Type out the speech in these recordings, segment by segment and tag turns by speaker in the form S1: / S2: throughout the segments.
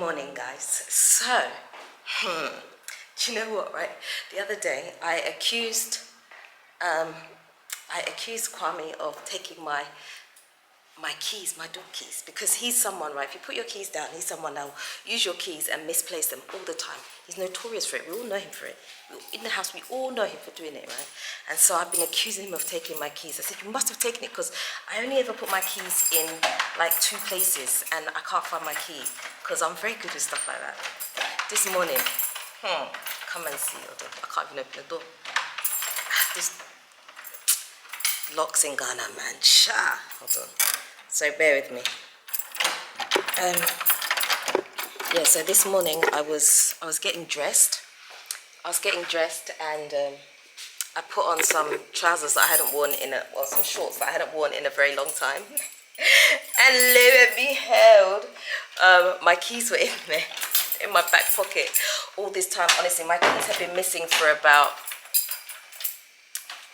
S1: morning, guys. So, do you know what, right? The other day, I accused Kwame of taking my keys, my door keys, because he's someone, right? If you put your keys down, he's someone that'll use your keys and misplace them all the time. He's notorious for it. We all know him for it. In the house, we all know him for doing it, right? And so I've been accusing him of taking my keys. I said, you must have taken it, because I only ever put my keys in like 2 places and I can't find my key, because I'm very good with stuff like that. This morning, come and see. I can't even open the door. This locks in Ghana, man. Hold on. So bear with me. Yeah, so this morning I was getting dressed. And I put on some trousers that I hadn't worn some shorts that I hadn't worn in a very long time. And lo and behold, my keys were in there, in my back pocket all this time. Honestly, my keys have been missing for about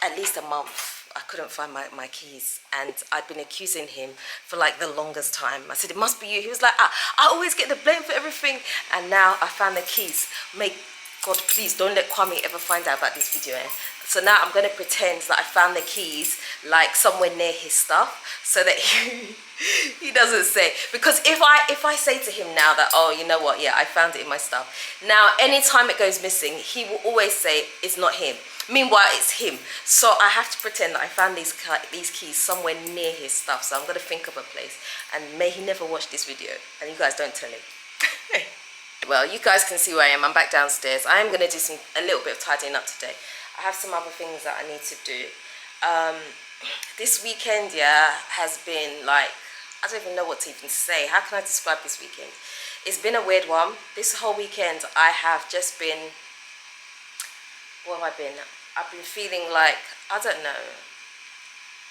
S1: at least a month. I couldn't find my keys, and I'd been accusing him for like the longest time. I said, it must be you. He was like, I always get the blame for everything. And now I found the keys. May God, please don't let Kwame ever find out about this video. So now I'm going to pretend that I found the keys like somewhere near his stuff, so that he doesn't say. Because if I say to him now that, oh, you know what, yeah, I found it in my stuff. Now, anytime it goes missing, he will always say it's not him. Meanwhile, it's him. So I have to pretend that I found these keys somewhere near his stuff. So I'm going to think of a place. And may he never watch this video. And you guys don't tell him. Well, you guys can see where I am. I'm back downstairs. I am going to do a little bit of tidying up today. I have some other things that I need to do. This weekend, yeah, has been like, I don't even know what to even say. How can I describe this weekend? It's been a weird one. This whole weekend, I have just been... What have I been? I've been feeling like, I don't know.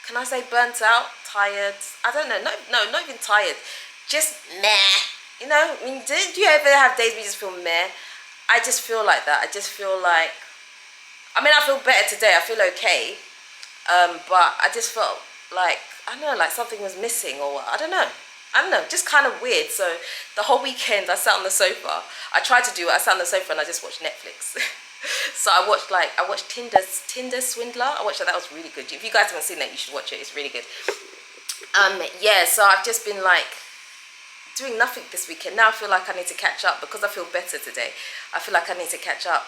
S1: Can I say burnt out? Tired? I don't know. No, not even tired. Just meh. You know, I mean, do you ever have days where you just feel meh? I just feel like that. I just feel like, I mean, I feel better today. I feel okay. But I just felt like, I don't know, like something was missing, or I don't know, just kind of weird. So the whole weekend I sat on the sofa. I tried to do it. I sat on the sofa and I just watched Netflix. So I watched Tinder Swindler. I watched that. That was really good. If you guys haven't seen that, you should watch it. It's really good. Yeah, so I've just been like doing nothing this weekend. Now I feel like I need to catch up, because I feel better today. I feel like I need to catch up,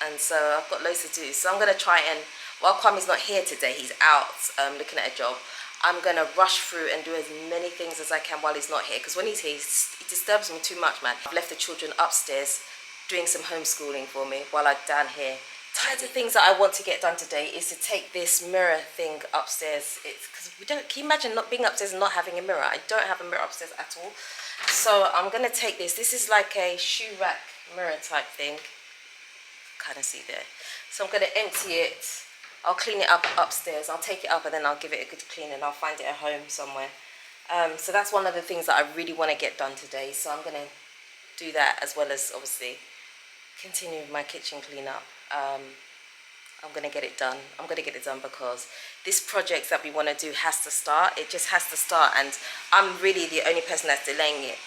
S1: and so I've got loads to do. So I'm gonna try and, while Kwame's not here today, he's out looking at a job, I'm gonna rush through and do as many things as I can while he's not here, because when he's here, it disturbs me too much, man. I've left the children upstairs doing some homeschooling for me while I'm down here. Tons of things that I want to get done today is to take this mirror thing upstairs. It's because can you imagine not being upstairs and not having a mirror? I don't have a mirror upstairs at all. So I'm gonna take this. This is like a shoe rack mirror type thing. Kind of see there. So I'm gonna empty it. I'll clean it up upstairs. I'll take it up and then I'll give it a good clean, and I'll find it at home somewhere. So that's one of the things that I really want to get done today. So I'm gonna do that, as well as obviously continue with my kitchen cleanup. I'm gonna get it done. I'm gonna get it done because this project that we want to do has to start. It just has to start, and I'm really the only person that's delaying it.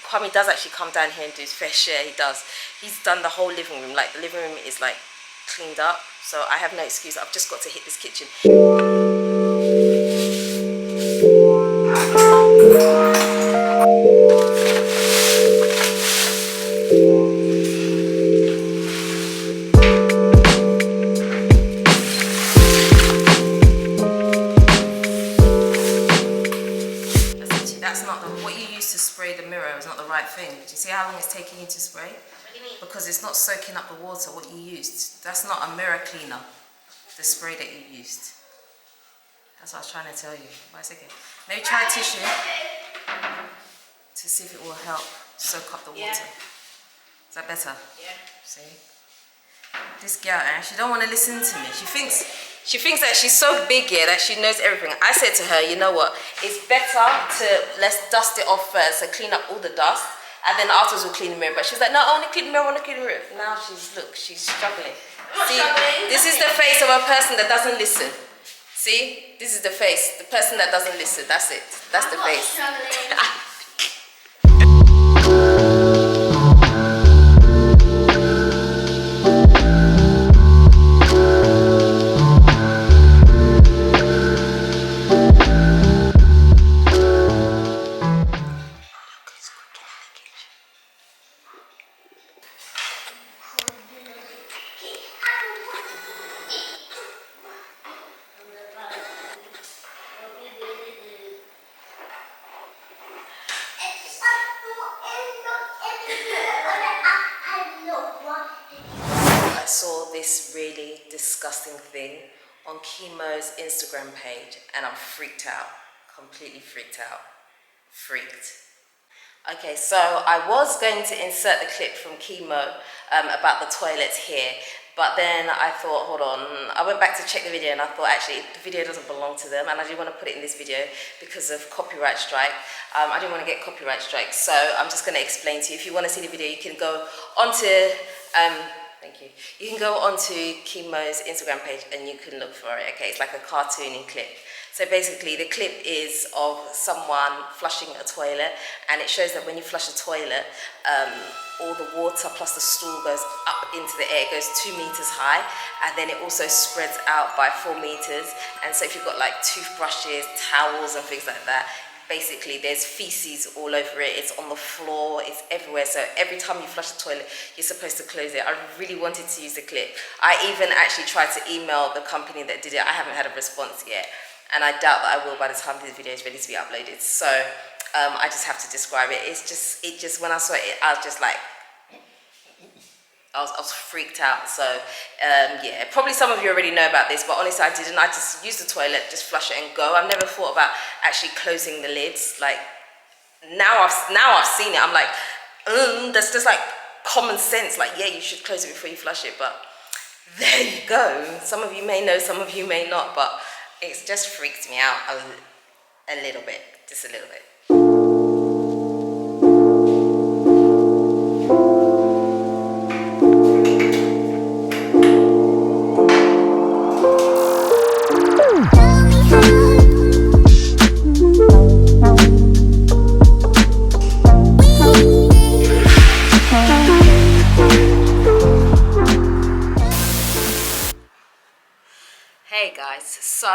S1: Kwame does actually come down here and do his fair share. He does. He's done the whole living room. Like, the living room is like cleaned up, so I have no excuse. I've just got to hit this kitchen. Thing. Do you see how long it's taking you to spray? What do you mean? Because it's not soaking up the water, what you used. That's not a mirror cleaner, the spray that you used. That's what I was trying to tell you. But it's okay. Maybe try a tissue to see if it will help soak up the water. Is that better? Yeah. See? This girl, she don't want to listen to me. She thinks that she's so big here that she knows everything. I said to her, you know what? It's better let's dust it off first, so clean up all the dust, and then afterwards we'll clean the mirror. But she was like, no, I want to clean the mirror, I want to clean the mirror. Now she's struggling. See, this is the face of a person that doesn't listen. See, this is the face, the person that doesn't listen. That's it. That's the face. on Chemo's Instagram page, and I'm freaked out, completely freaked out, freaked. Okay, so I was going to insert the clip from Chemo about the toilets here, but then I thought, hold on, I went back to check the video and I thought actually the video doesn't belong to them and I didn't want to put it in this video because of copyright strike. I didn't want to get copyright strike, so I'm just going to explain to you. If you want to see the video, you can go onto, thank you, you can go onto Chemo's Instagram page and you can look for it, okay? It's like a cartoony clip. So basically the clip is of someone flushing a toilet, and it shows that when you flush a toilet, all the water plus the stool goes up into the air. It goes 2 meters high, and then it also spreads out by 4 meters. And so if you've got like toothbrushes, towels and things like that, basically there's feces all over it, it's on the floor, it's everywhere. So every time you flush the toilet, you're supposed to close it. I really wanted to use the clip. I even actually tried to email the company that did it. I haven't had a response yet, and I doubt that I will by the time this video is ready to be uploaded. So I just have to describe it. It just when I saw it, I was just like, I was freaked out. So yeah, probably some of you already know about this, but honestly I didn't. I just used the toilet, just flush it and go. I've never thought about actually closing the lids. Like now I've seen it, I'm like, that's just like common sense. Like, yeah, you should close it before you flush it, but there you go. Some of you may know, some of you may not, but it's just freaked me out a little bit, just a little bit. Hey guys, so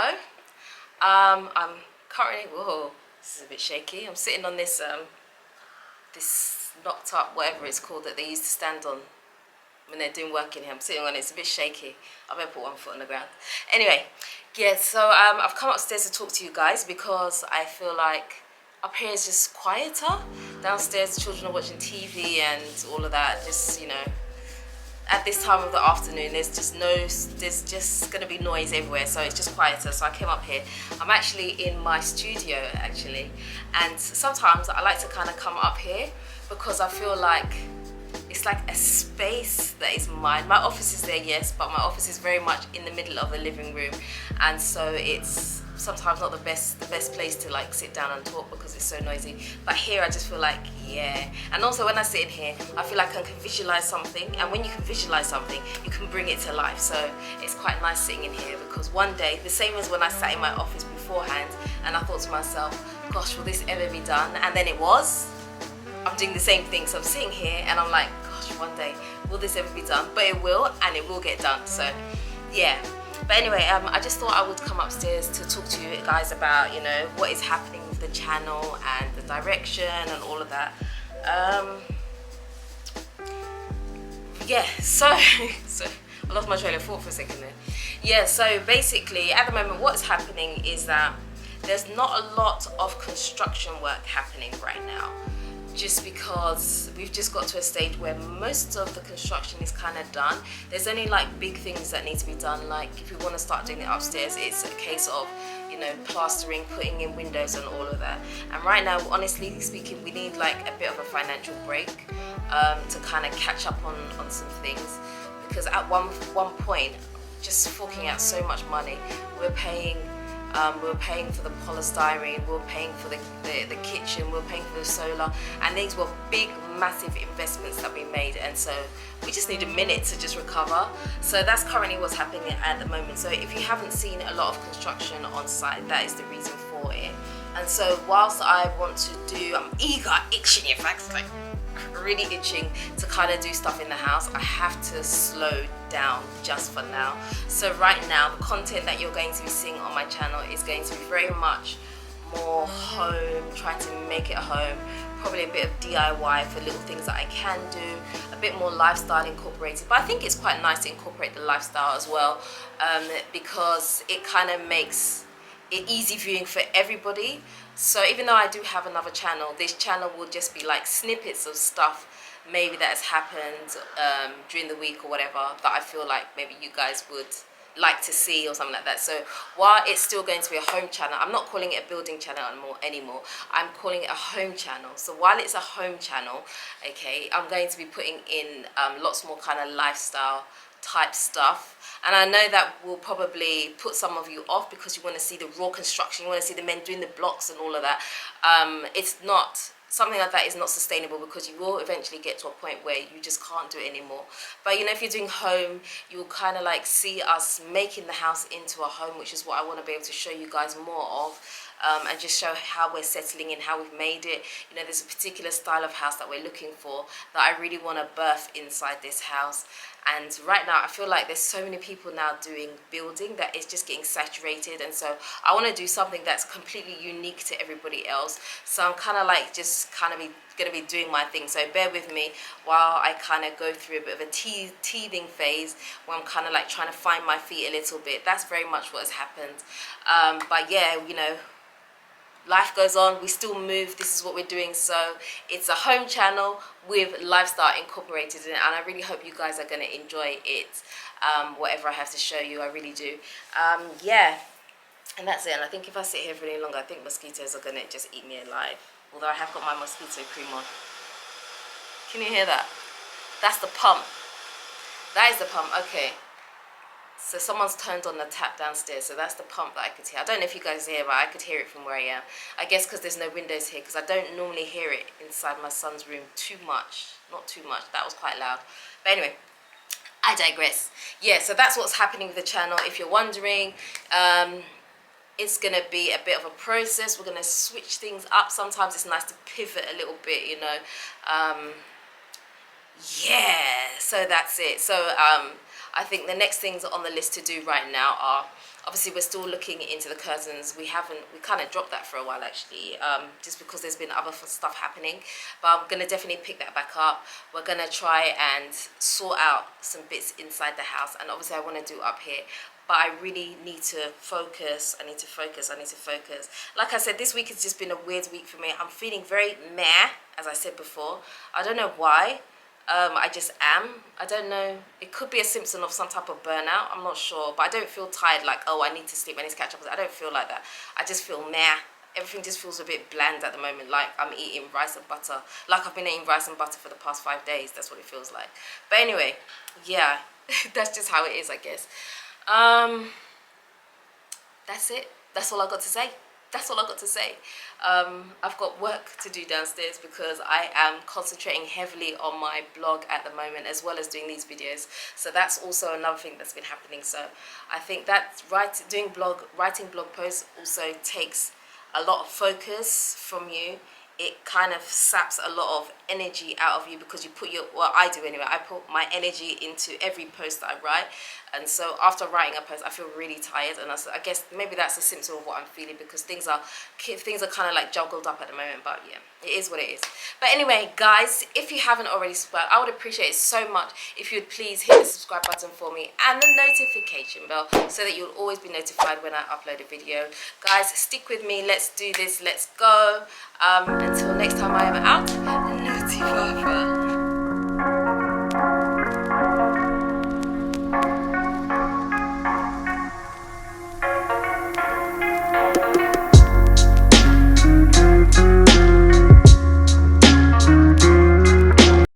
S1: I'm currently, whoa, this is a bit shaky. I'm sitting on this this knocked up whatever it's called that they used to stand on when they're doing work in here. I'm sitting on it, it's a bit shaky. I better put one foot on the ground. Anyway, yeah, so I've come upstairs to talk to you guys because I feel like up here is just quieter. Downstairs, the children are watching TV and all of that, just, you know, at this time of the afternoon there's just gonna be noise everywhere, so it's just quieter. So I came up here. I'm actually in my studio actually, and sometimes I like to kind of come up here because I feel like it's like a space that is mine. My office is there, yes, but my office is very much in the middle of the living room, and so it's sometimes not the best place to like sit down and talk because it's so noisy. But here I just feel like, yeah. And also when I sit in here, I feel like I can visualize something, and when you can visualize something, you can bring it to life. So it's quite nice sitting in here because one day, the same as when I sat in my office beforehand and I thought to myself, gosh, will this ever be done? And then it was. I'm doing the same thing. So I'm sitting here and I'm like, gosh, one day, will this ever be done? But it will, and it will get done. So yeah. But anyway, I just thought I would come upstairs to talk to you guys about, you know, what is happening with the channel and the direction and all of that. Yeah, so I lost my train of thought for a second there. Yeah, so basically at the moment what's happening is that there's not a lot of construction work happening right now, just because we've just got to a stage where most of the construction is kind of done. There's only like big things that need to be done, like if we want to start doing it upstairs, it's a case of, you know, plastering, putting in windows and all of that. And right now, honestly speaking, we need like a bit of a financial break to kind of catch up on some things, because at one point, just forking out so much money, we're paying for the polystyrene, we were paying for the kitchen, we were paying for the solar, and these were big, massive investments that we made, and so we just need a minute to just recover. So that's currently what's happening at the moment. So if you haven't seen a lot of construction on site, that is the reason for it. And so whilst I want to do, I'm eager, itching, in fact, like really itching to kind of do stuff in the house, I have to slow down just for now. So right now, the content that you're going to be seeing on my channel is going to be very much more home, trying to make it home, probably a bit of DIY for little things that I can do, a bit more lifestyle incorporated. But I think it's quite nice to incorporate the lifestyle as well, because it kind of makes it easy viewing for everybody. So even though I do have another channel, this channel will just be like snippets of stuff maybe that has happened during the week or whatever, that I feel like maybe you guys would like to see or something like that. So while it's still going to be a home channel, I'm not calling it a building channel anymore. I'm calling it a home channel. So while it's a home channel, okay, I'm going to be putting in lots more kind of lifestyle type stuff. And I know that will probably put some of you off because you want to see the raw construction, you want to see the men doing the blocks and all of that. It's not, something like that is not sustainable, because you will eventually get to a point where you just can't do it anymore. But you know, if you're doing home, you will kind of like see us making the house into a home, which is what I want to be able to show you guys more of. And just show how we're settling in, how we've made it. You know, there's a particular style of house that we're looking for that I really want to birth inside this house. And right now I feel like there's so many people now doing building that it's just getting saturated, and so I want to do something that's completely unique to everybody else. So I'm kind of like just kind of going to be doing my thing, so bear with me while I kind of go through a bit of a teething phase where I'm kind of like trying to find my feet a little bit. That's very much what has happened. But yeah, you know, life goes on, we still move. This is what we're doing. So it's a home channel with lifestyle incorporated in it, and I really hope you guys are going to enjoy it, whatever I have to show you. I really do. Yeah, and that's it. And I think if I sit here for any longer, I think mosquitoes are going to just eat me alive, although I have got my mosquito cream on. Can you hear that? That's the pump. That is the pump. Okay, so someone's turned on the tap downstairs, so that's the pump that I could hear. I don't know if you guys hear, but I could hear it from where I am. I guess because there's no windows here, because I don't normally hear it inside my son's room too much. Not too much, that was quite loud. But anyway, I digress. Yeah, so that's what's happening with the channel. If you're wondering, it's going to be a bit of a process. We're going to switch things up. Sometimes it's nice to pivot a little bit, you know. Yeah, so that's it. So I think the next things on the list to do right now are, obviously we're still looking into the curtains. We kind of dropped that for a while actually, just because there's been other stuff happening, but I'm going to definitely pick that back up. We're going to try and sort out some bits inside the house, and obviously I want to do up here, but I really need to focus. I need to focus. Like I said, this week has just been a weird week for me. I'm feeling very meh, as I said before. I don't know why. I just am. I don't know. It could be a symptom of some type of burnout. I'm not sure. But I don't feel tired like, oh, I need to sleep, I need to catch up. I don't feel like that. I just feel meh. Everything just feels a bit bland at the moment. Like I'm eating rice and butter. Like I've been eating rice and butter for the past 5 days. That's what it feels like. But anyway, yeah. That's just how it is, I guess. That's it. That's all I got to say. That's all I got to say. I've got work to do downstairs because I am concentrating heavily on my blog at the moment, as well as doing these videos. So that's also another thing that's been happening. So I think that writing blog posts also takes a lot of focus from you. It kind of saps a lot of energy out of you, because you put I do anyway, I put my energy into every post that I write. And so after writing a post, I feel really tired, and I guess maybe that's a symptom of what I'm feeling, because things are kind of like juggled up at the moment. But yeah, it is what it is. But anyway, guys, if you haven't already subscribed, I would appreciate it so much if you'd please hit the subscribe button for me and the notification bell, so that you'll always be notified when I upload a video. Guys, stick with me. Let's do this. Let's go. Until next time I am out, Naughty Papa.